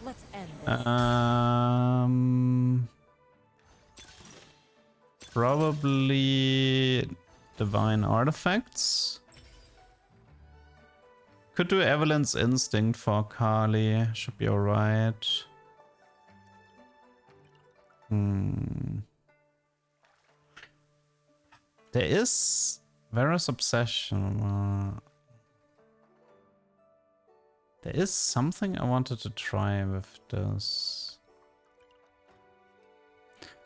Let's end this. Probably divine artifacts. Could do Evelyn's Instinct for Akali. Should be alright. There is Varus Obsession. There is something I wanted to try with this.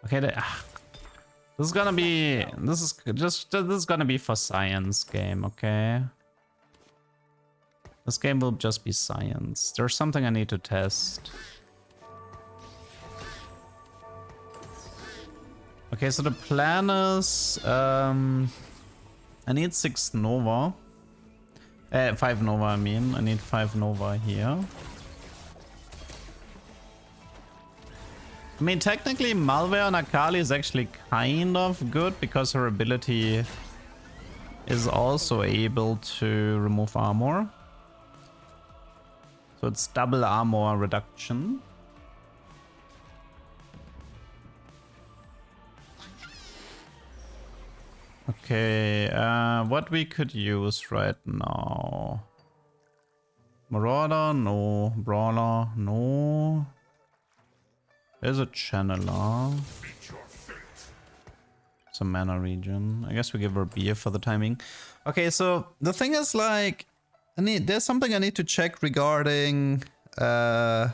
Okay, this is gonna be this is gonna be for science game, okay? This game will just be science. There's something I need to test. Okay, so the plan is I need 6 Nova. 5 Nova, I mean. I need 5 Nova here. I mean, technically, Malware on Akali is actually kind of good because her ability is also able to remove armor. So it's double armor reduction. Okay, what we could use right now. Marauder, no. Brawler, no. There's a channeler. It's a mana region. I guess we give her beer for the timing. Okay, so the thing is like, there's something I need to check regarding how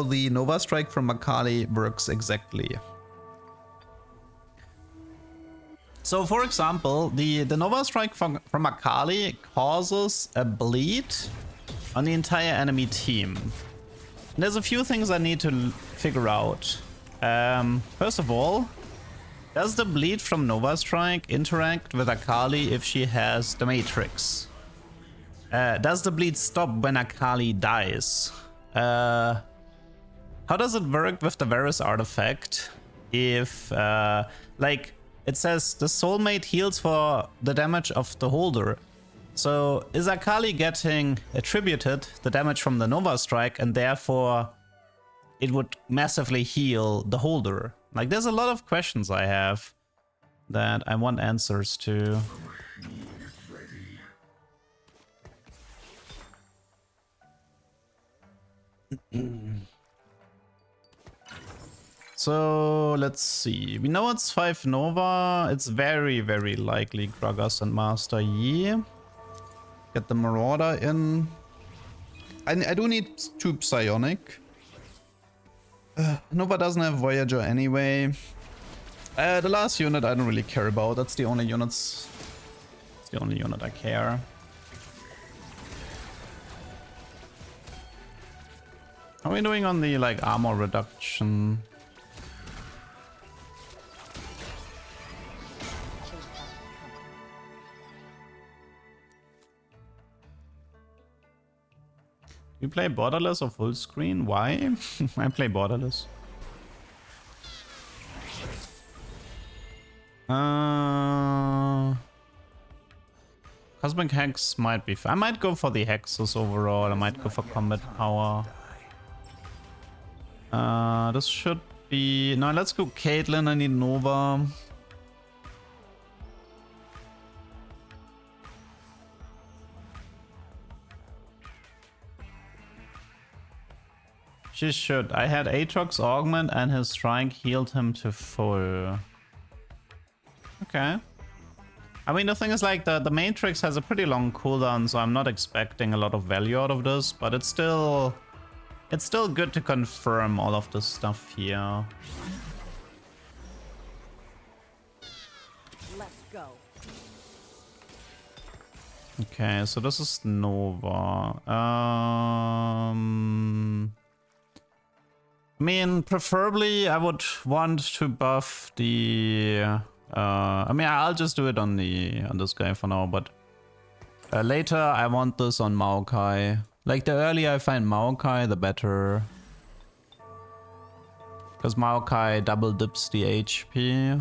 the Nova Strike from Akali works exactly. So for example, the Nova Strike from Akali causes a bleed on the entire enemy team. And there's a few things I need to figure out. First of all, does the bleed from Nova Strike interact with Akali if she has the Matrix? Does the bleed stop when Akali dies? How does it work with the Varus artifact if, like, it says the soulmate heals for the damage of the holder. So is Akali getting attributed the damage from the Nova Strike and therefore it would massively heal the holder? Like, there's a lot of questions I have that I want answers to. So let's see. We know it's 5 Nova. It's very, very likely Gragas and Master Yi. Get the Marauder in. I do need 2 Psionic. Nova doesn't have Voyager anyway. The last unit I don't really care about. That's the only units. It's the only unit I care. How are we doing on the like armor reduction? You play borderless or full screen? Why? I play borderless. Cosmic Hex might be I might go for the Hexes overall. I might go for combat power. This should be... No, let's go Caitlyn. I need Nova. She should. I had Aatrox augment and his strike healed him to full. Okay. I mean, the thing is like the Matrix has a pretty long cooldown, so I'm not expecting a lot of value out of this, but it's still good to confirm all of this stuff here. Let's go. Okay, so this is Nova. I mean, preferably I would want to buff the... I mean, I'll just do it on this guy for now, but later I want this on Maokai. Like, the earlier I find Maokai, the better. Because Maokai double dips the HP.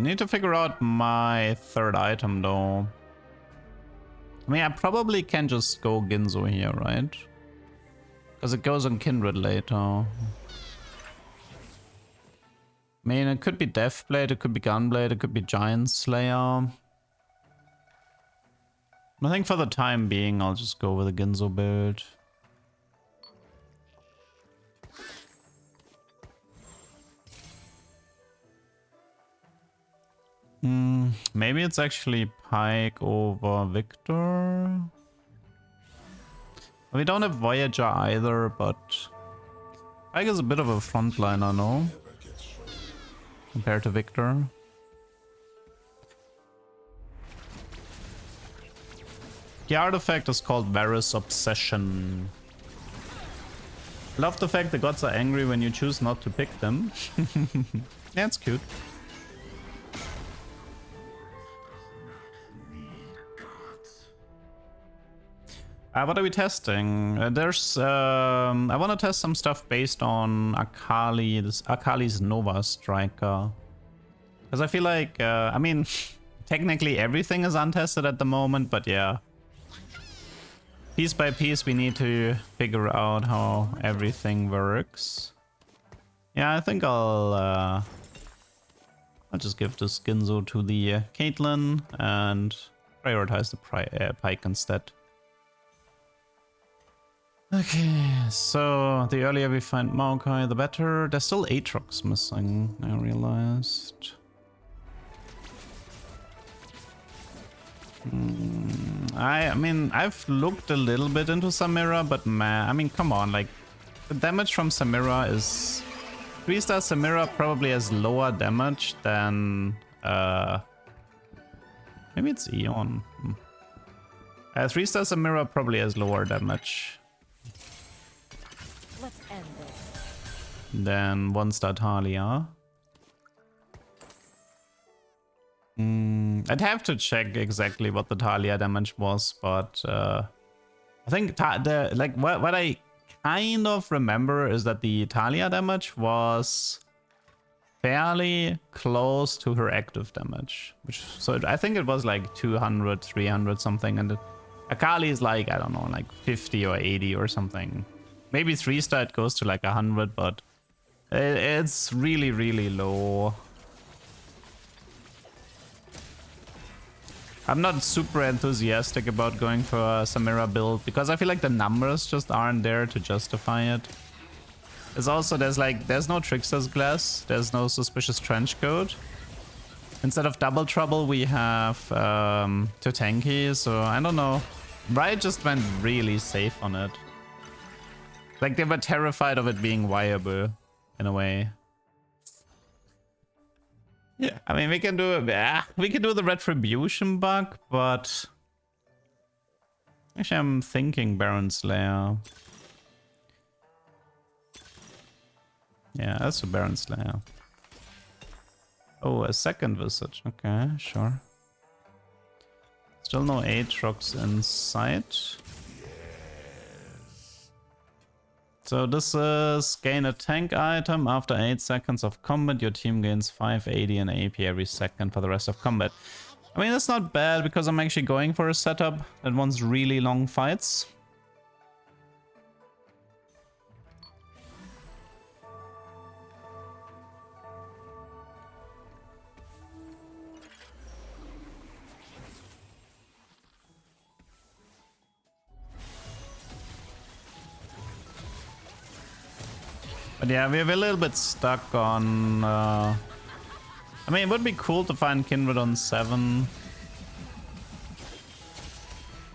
Need to figure out my third item though. I mean, I probably can just go Ginzo here, right? Because it goes on Kindred later. I mean, it could be Deathblade, it could be Gunblade, it could be Giant Slayer. I think for the time being, I'll just go with a Ginzo build. Maybe it's actually Pike over Victor. We don't have Voyager either, but Pike is a bit of a frontliner, no? Compared to Victor. The artifact is called Varus Obsession. I love the fact the gods are angry when you choose not to pick them. Yeah, it's cute. What are we testing? I want to test some stuff based on Akali, Akali's Nova Striker. Because I feel like, I mean, technically everything is untested at the moment, but yeah. Piece by piece, we need to figure out how everything works. Yeah, I think I'll just give this Ginzo to the Caitlyn and prioritize the Pike instead. Okay, so the earlier we find Maokai, the better. There's still Aatrox missing, I realized. I mean, I've looked a little bit into Samira, but man, I mean, come on, like, the damage from Samira is... 3-star Samira probably has lower damage than... maybe it's Eon. 3-star Samira probably has lower damage than 1-star Talia. I'd have to check exactly what the Talia damage was, but I think what I kind of remember is that the Talia damage was fairly close to her active damage, so I think it was like 200, 300 something, and Akali is like, I don't know, like 50 or 80 or something. Maybe 3-star it goes to like 100, but it's really, really low. I'm not super enthusiastic about going for a Samira build because I feel like the numbers just aren't there to justify it. There's also, there's no Trickster's Glass, there's no Suspicious Trenchcoat. Instead of Double Trouble, we have Totenki, so I don't know. Riot just went really safe on it. Like, they were terrified of it being viable, in a way. Yeah, I mean, we can do the Retribution bug, but actually, I'm thinking Baron Slayer. Yeah, that's a Baron Slayer. Oh, a second Visage. Okay, sure. Still no Aatrox in sight. So this is gain a tank item. After 8 seconds of combat, your team gains 580 in AP every second for the rest of combat. I mean, that's not bad because I'm actually going for a setup that wants really long fights. But yeah, we're a little bit stuck on... I mean, it would be cool to find Kindred on 7.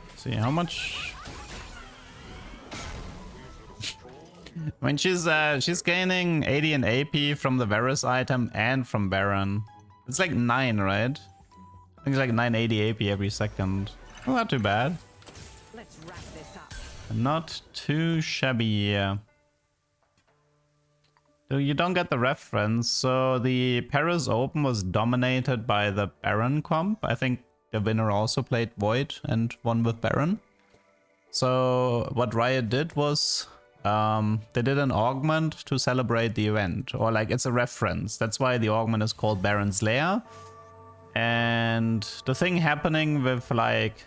Let's see, how much... I mean, she's gaining 80 in AP from the Varus item and from Baron. It's like 9, right? I think it's like 980 AP every second. Well, not too bad. Let's wrap this up. Not too shabby, yeah. You don't get the reference, so the Paris Open was dominated by the Baron comp. I think the winner also played Void and won with Baron. So what Riot did was they did an augment to celebrate the event, or like it's a reference. That's why the augment is called Baron's Lair. And the thing happening with like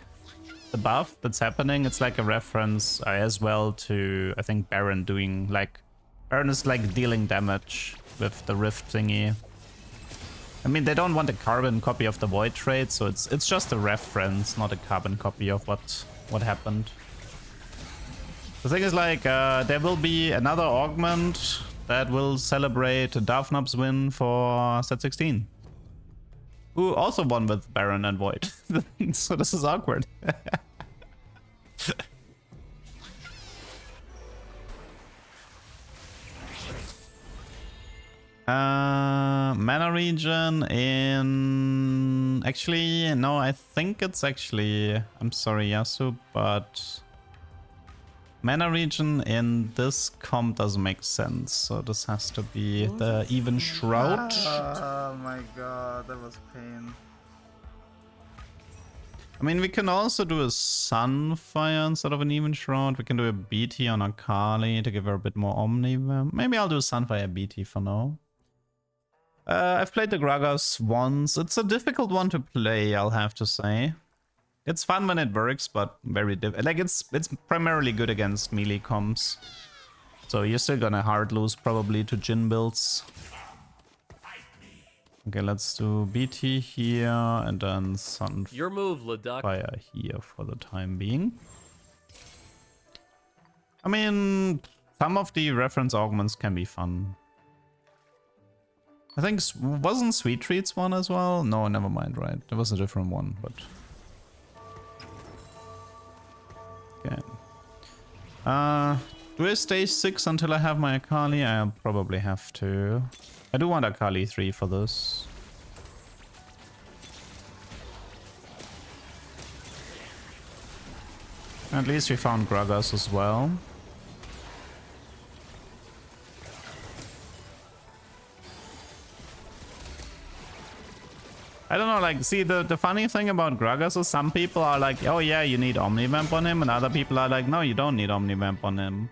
the buff that's happening, it's like a reference as well to, I think, Baron doing like, Baron is like dealing damage with the rift thingy. I mean, they don't want a carbon copy of the void trait, so it's just a reference, not a carbon copy of what happened. The thing is, like, there will be another augment that will celebrate Darfnop's win for set 16. Who also won with Baron and Void. So this is awkward. Mana region in... Actually, no, I think it's actually... I'm sorry, Yasu, but... Mana region in this comp doesn't make sense, so this has to be the even shroud. Oh my god, that was pain. I mean, we can also do a Sunfire instead of an even shroud. We can do a BT on Akali to give her a bit more Omni. Maybe I'll do Sunfire BT for now. I've played the Gragas once. It's a difficult one to play, I'll have to say. It's fun when it works, but very like it's primarily good against melee comps. So you're still gonna hard lose probably to Jhin builds. Okay, let's do BT here and then Your move, Leduc. Sunfire here for the time being. I mean, some of the reference augments can be fun. I think wasn't Sweet Treats one as well? No, never mind, right? There was a different one, but... Okay. Do I stay 6 until I have my Akali? I'll probably have to. I do want Akali 3 for this. At least we found Gragas as well. I don't know, like, see, the funny thing about Gragas is some people are like, oh yeah, you need Omnivamp on him, and other people are like, no, you don't need Omnivamp on him.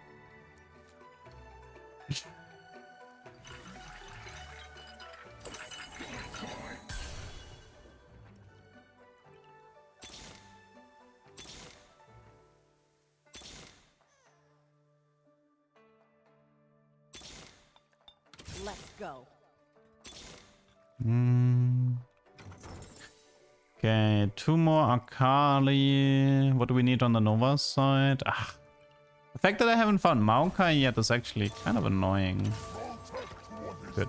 Let's go. Okay, 2 more Akali. What do we need on the Nova side? Ah, the fact that I haven't found Maokai yet is actually kind of annoying. Good.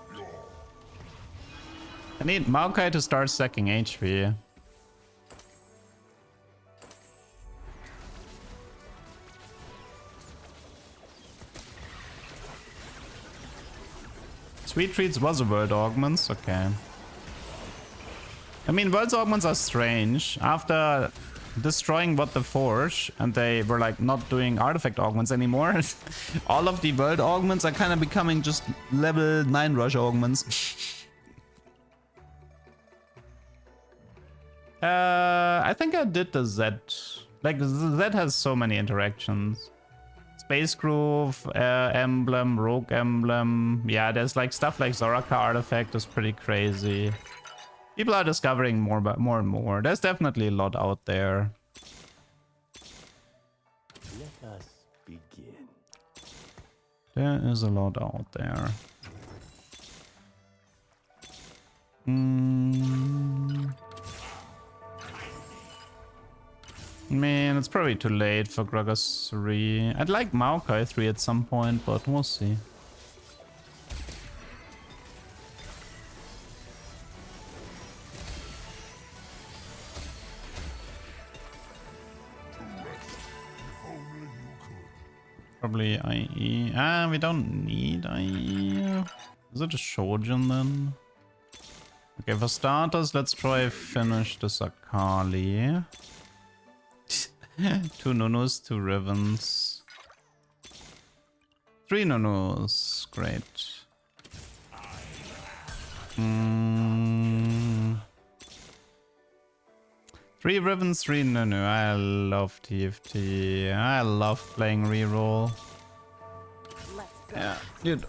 I need Maokai to start stacking HP. Sweet Treats was a World Augments, okay. I mean, World's Augments are strange. After destroying What the Forge, and they were like not doing artifact augments anymore, all of the World Augments are kind of becoming just level 9 rush augments. I think I did the Z. Like, Z has so many interactions. Space Groove, Emblem, Rogue Emblem. Yeah, there's like stuff like Zoraka Artifact is pretty crazy. People are discovering more and more. There's definitely a lot out there. Let us begin. There is a lot out there. Man, it's probably too late for Gragas 3. I'd like Maokai 3 at some point, but we'll see. Probably IE. Ah, we don't need IE. Is it a Shojin then? Okay, for starters, let's try finish this Akali. 2 Nunus, 2 Rivens. 3 Nunus. Great. 3 Rivens, 3 Nunu. I love TFT. I love playing reroll. Yeah, dude.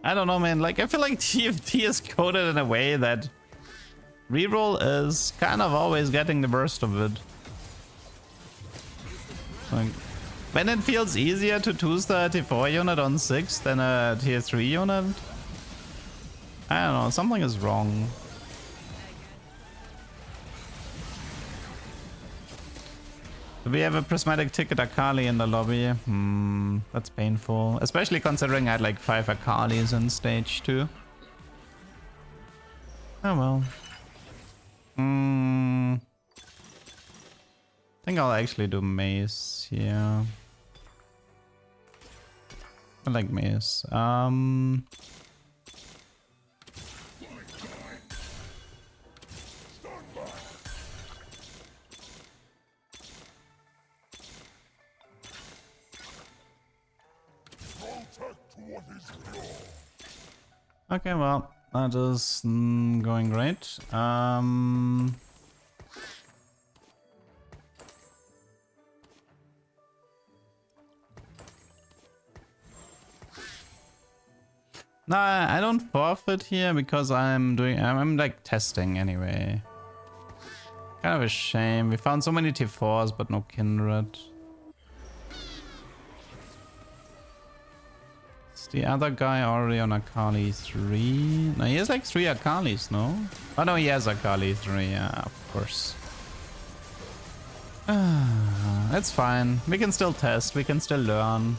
I don't know, man. Like, I feel like TFT is coded in a way that reroll is kind of always getting the worst of it. Like, when it feels easier to 2-star a T4 unit on 6 than a tier 3 unit, I don't know, something is wrong. Do we have a prismatic ticket Akali in the lobby? That's painful. Especially considering I had like 5 Akalis in stage 2. Oh well. I think I'll actually do Mace, yeah. I like Mace. Okay, well, that is going great. No, I don't forfeit here because I'm like testing anyway. Kind of a shame. We found so many T4s but no Kindred. Is the other guy already on Akali 3? No, he has like 3 Akalis, no? Oh no, he has Akali 3, yeah, of course. That's fine. We can still test, we can still learn.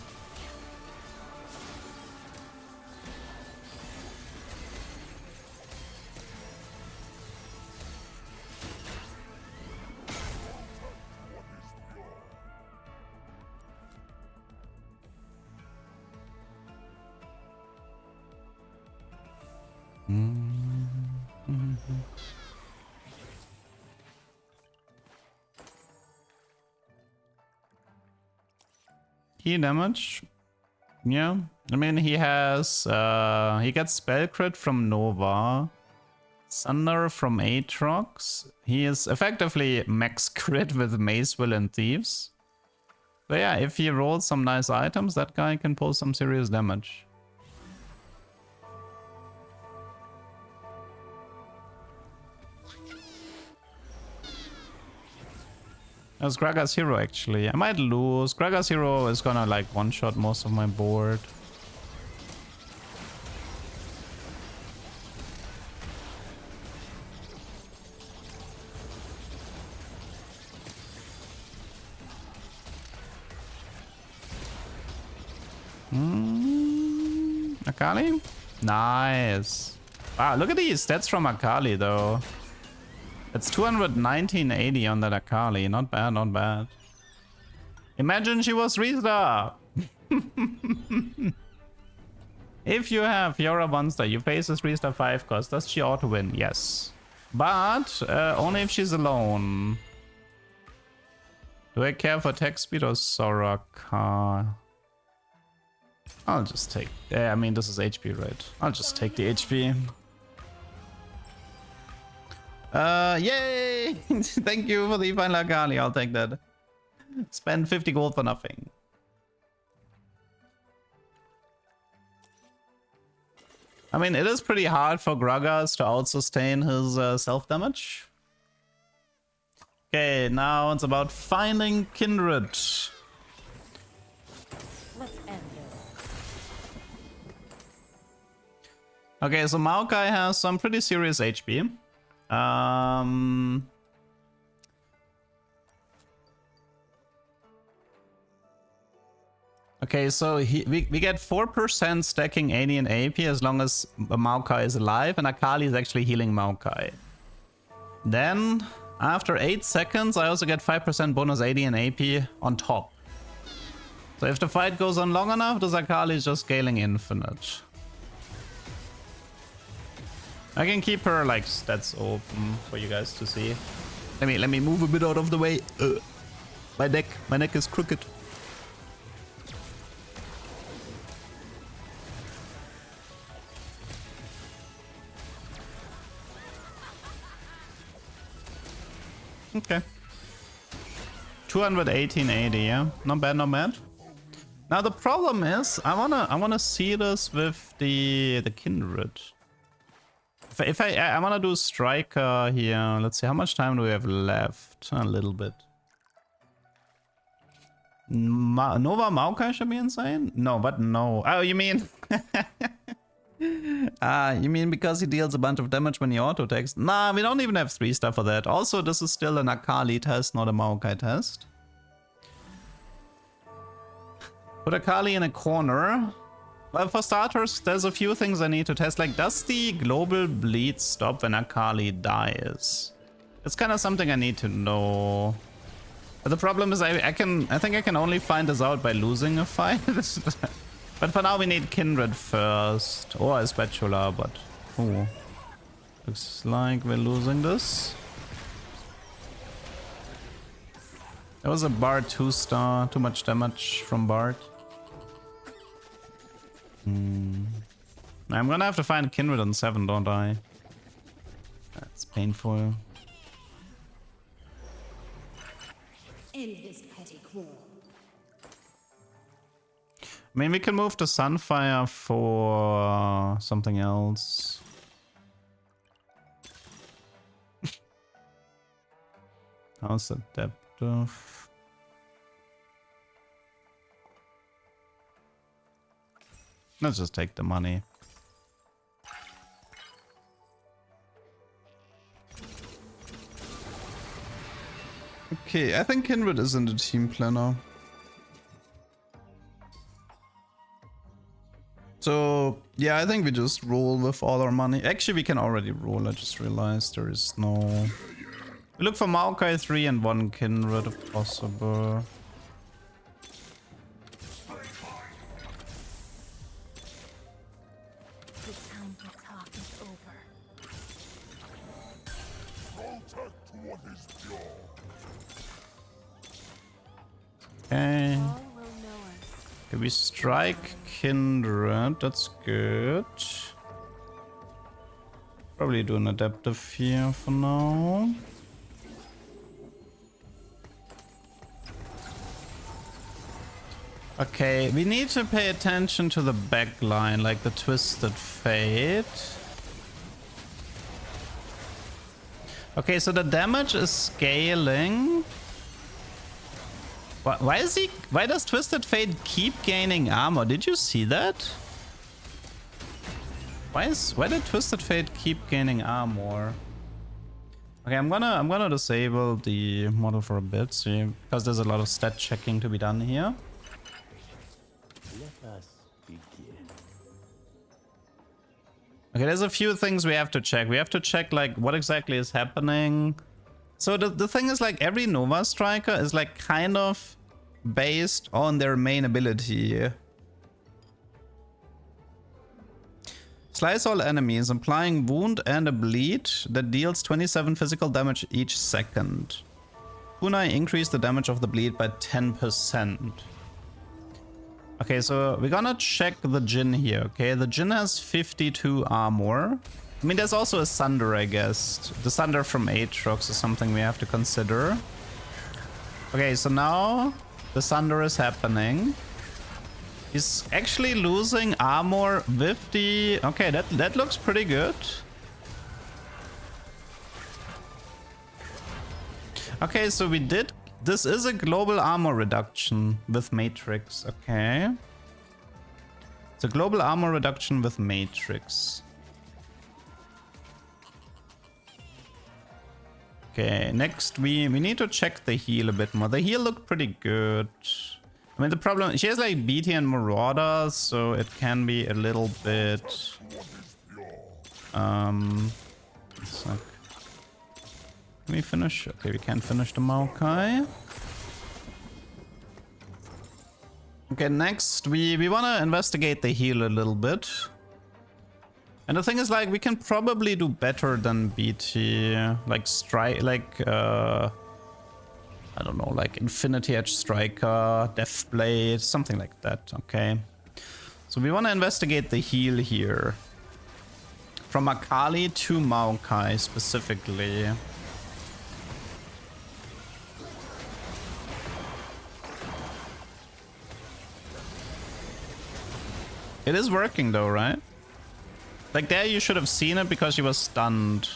Key damage. Yeah. I mean, he has he gets spell crit from Nova, Thunder from Aatrox. He is effectively max crit with Mace, Will, and Thieves. So yeah, if he rolls some nice items, that guy can pull some serious damage. That's Gragas Hero actually. I might lose. Gragas Hero is gonna like one-shot most of my board. Akali? Nice. Wow, look at these stats from Akali though. It's 219.80 on that Akali. Not bad, not bad. Imagine she was 3-star. If you have Fiora 1-star, you face a 3-star 5 cost. Does she auto win? Yes. But only if she's alone. Do I care for attack speed or Soraka? I'll just take... I mean, this is HP, right? I'll just take the HP. Yay! Thank you for the final Akali. I'll take that. Spend 50 gold for nothing. I mean, it is pretty hard for Gragas to out-sustain his self-damage. Okay, now it's about finding Kindred. Let's end this. Okay, so Maokai has some pretty serious HP. Okay, so we get 4% stacking AD and AP as long as Maokai is alive, and Akali is actually healing Maokai. Then, after 8 seconds, I also get 5% bonus AD and AP on top. So if the fight goes on long enough, this Akali is just scaling infinite. I can keep her like stats open for you guys to see. Let me move a bit out of the way. My neck is crooked. Okay. 218.80, yeah. Not bad, not bad. Now the problem is I wanna see this with the Kindred. If I want to do striker here, let's see, how much time do we have left? A little bit. Nova Maokai should be insane? No, but no. Oh, you mean... you mean because he deals a bunch of damage when he auto-attacks? Nah, we don't even have 3-star for that. Also, this is still an Akali test, not a Maokai test. Put Akali in a corner. Well, for starters, there's a few things I need to test. Like, does the global bleed stop when Akali dies? It's kind of something I need to know. But the problem is I think I can only find this out by losing a fight. But for now we need Kindred first. Or a Spatula, but... Ooh. Looks like we're losing this. That was a Bard 2-star. Too much damage from Bard. I'm gonna have to find Kindred on 7, don't I? That's painful. End this petty quarrel. I mean, we can move to Sunfire for something else. How's adaptive? Let's just take the money. Okay, I think Kindred is in the team planner. So, yeah, I think we just roll with all our money. Actually, we can already roll. I just realized there is no... We look for Maokai 3 and 1 Kindred if possible. The time to talk is over. Okay. All will know us. Okay, we strike Kindred. That's good. Probably do an adaptive here for now. Okay, we need to pay attention to the back line, like the Twisted Fate. Okay, so the damage is scaling. Why does Twisted Fate keep gaining armor? Did you see that? Why did Twisted Fate keep gaining armor? Okay, I'm gonna disable the model for a bit, see, because there's a lot of stat checking to be done here. Let us begin. Okay, there's a few things we have to check. We have to check like what exactly is happening. So the thing is, like, every Nova Striker is like kind of based on their main ability. Slice all enemies, implying wound and a bleed that deals 27 physical damage each second. Kunai increase the damage of the bleed by 10%. Okay, so we're gonna check the Jhin here, okay? The Jhin has 52 armor. I mean, there's also a Sunder, I guess. The Sunder from Aatrox is something we have to consider. Okay, so now the Sunder is happening. He's actually losing armor with the... Okay, that looks pretty good. Okay, so we did... This is a global armor reduction with Matrix, okay. It's a global armor reduction with Matrix. Okay, next we need to check the heal a bit more. The heal looked pretty good. I mean, the problem... She has like BT and Marauders, so it can be a little bit... It's like... Can we finish? Okay, we can't finish the Maokai. Okay, next we want to investigate the heal a little bit. And the thing is, like, we can probably do better than BT. Like, strike, like, I don't know, like Infinity Edge Striker, Deathblade, something like that, okay? So we want to investigate the heal here. From Akali to Maokai specifically. It is working though, right? Like there you should have seen it because she was stunned.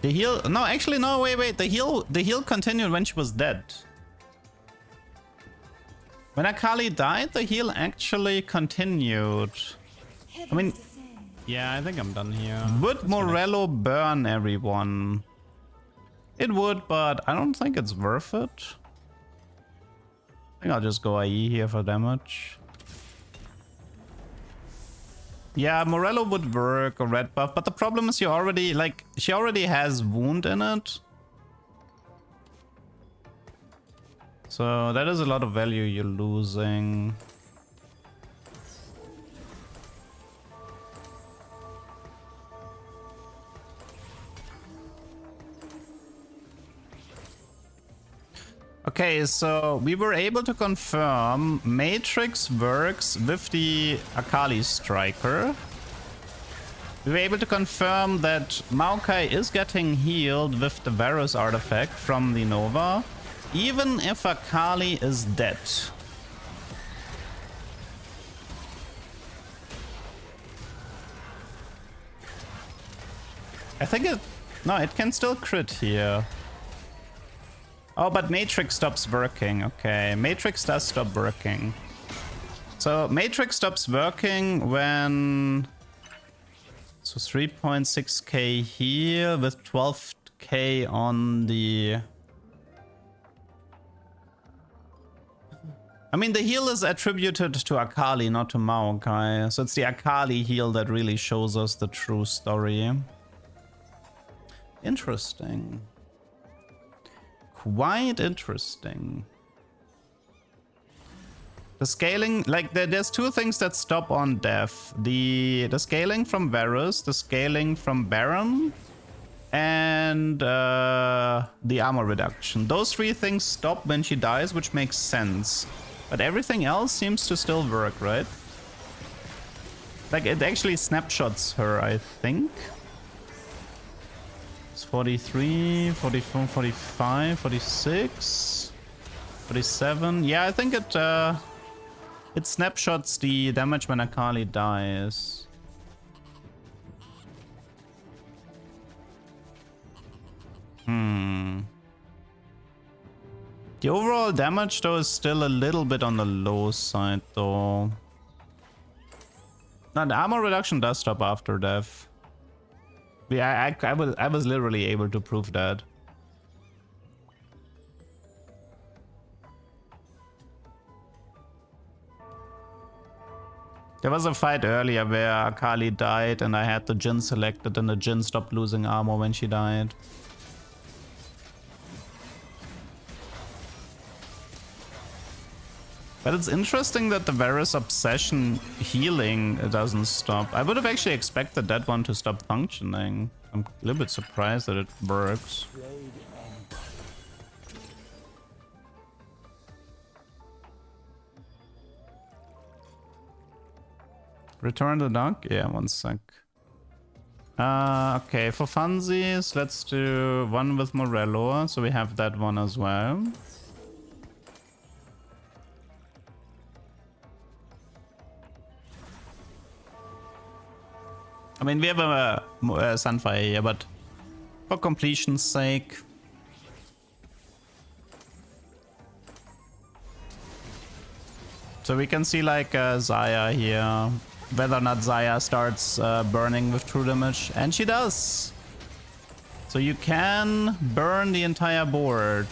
The heal... No, actually, no, wait. The heal continued when she was dead. When Akali died, the heal actually continued. I mean... Yeah, I think I'm done here. Would Morello burn everyone? It would, but I don't think it's worth it. I think I'll just go IE here for damage. Yeah, Morello would work, a red buff, but the problem is you already, like, she already has wound in it. So that is a lot of value you're losing. Okay, so we were able to confirm Matrix works with the Akali Striker. We were able to confirm that Maokai is getting healed with the Varus artifact from the Nova, even if Akali is dead. I think it... No, it can still crit here. Oh, but Matrix stops working. Okay, Matrix does stop working. So Matrix stops working when... So 3.6k here with 12k on the... I mean, the heal is attributed to Akali, not to Maokai. So it's the Akali heal that really shows us the true story. Interesting. Quite interesting. The scaling, like there's two things that stop on death. The scaling from Varus, the scaling from Baron, and the armor reduction. Those three things stop when she dies, which makes sense. But everything else seems to still work, right? Like it actually snapshots her, I think. 43, 44, 45, 46, 47. Yeah, I think it snapshots the damage when Akali dies. The overall damage though is still a little bit on the low side though. Now the armor reduction does stop after death. Yeah, I was literally able to prove that. There was a fight earlier where Akali died and I had the Jhin selected and the Jhin stopped losing armor when she died. But it's interesting that the Varus Obsession healing doesn't stop. I would have actually expected that one to stop functioning. I'm a little bit surprised that it works. Return the dog? Yeah, one sec. Okay, for funsies, let's do one with Morello, so we have that one as well. I mean, we have a Sunfire here, but for completion's sake. So we can see like Xayah here, whether or not Xayah starts burning with true damage, and she does. So you can burn the entire board.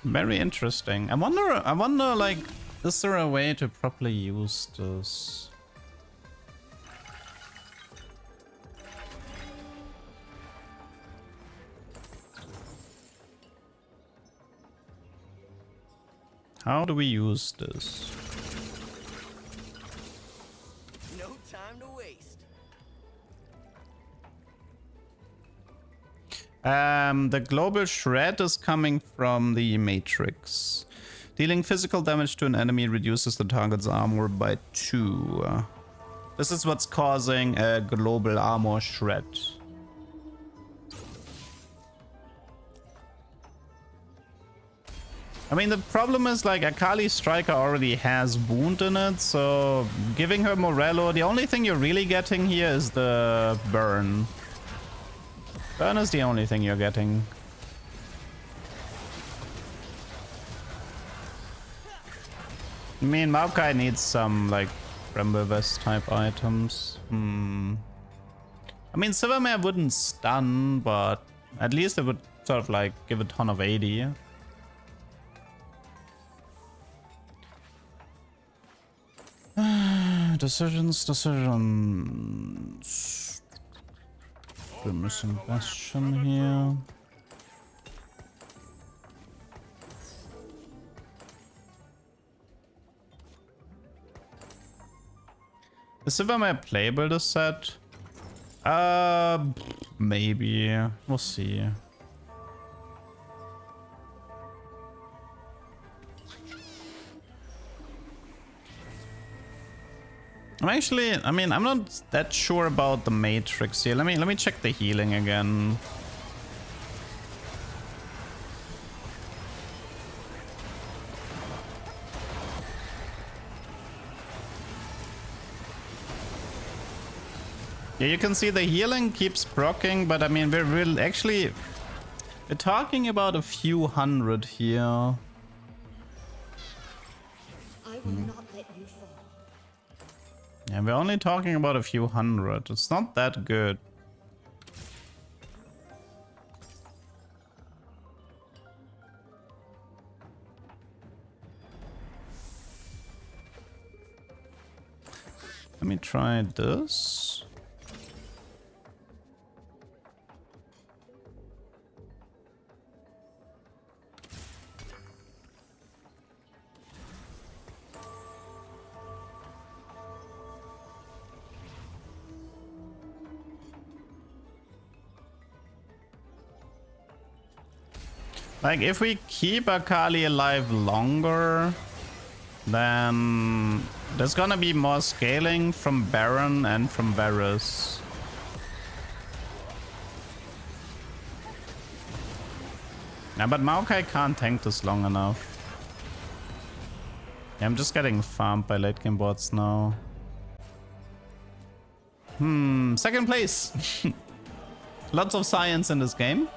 Very interesting. I wonder, like, is there a way to properly use this? How do we use this? No time to waste. The global shred is coming from the Matrix. Dealing physical damage to an enemy reduces the target's armor by 2. This is what's causing a global armor shred. I mean, the problem is, like, Akali Striker already has wound in it, so giving her Morello, the only thing you're really getting here is the burn. Burn is the only thing you're getting. I mean, Maokai needs some, like, Bramble Vest type items. I mean, Silvermare wouldn't stun, but at least it would sort of, like, give a ton of AD. Decisions. We're missing Bastion here. Is Silvermare playable this set? Maybe. We'll see. I'm not that sure about the Matrix here. Let me check the healing again. Yeah, you can see the healing keeps proccing, but I mean, we're talking about a few hundred here. I will not let you fall. Yeah, we're only talking about a few hundred. It's not that good. Let me try this. Like, if we keep Akali alive longer, then there's gonna be more scaling from Baron and from Varus. Yeah, but Maokai can't tank this long enough. Yeah, I'm just getting farmed by late game bots now. Second place. Lots of science in this game.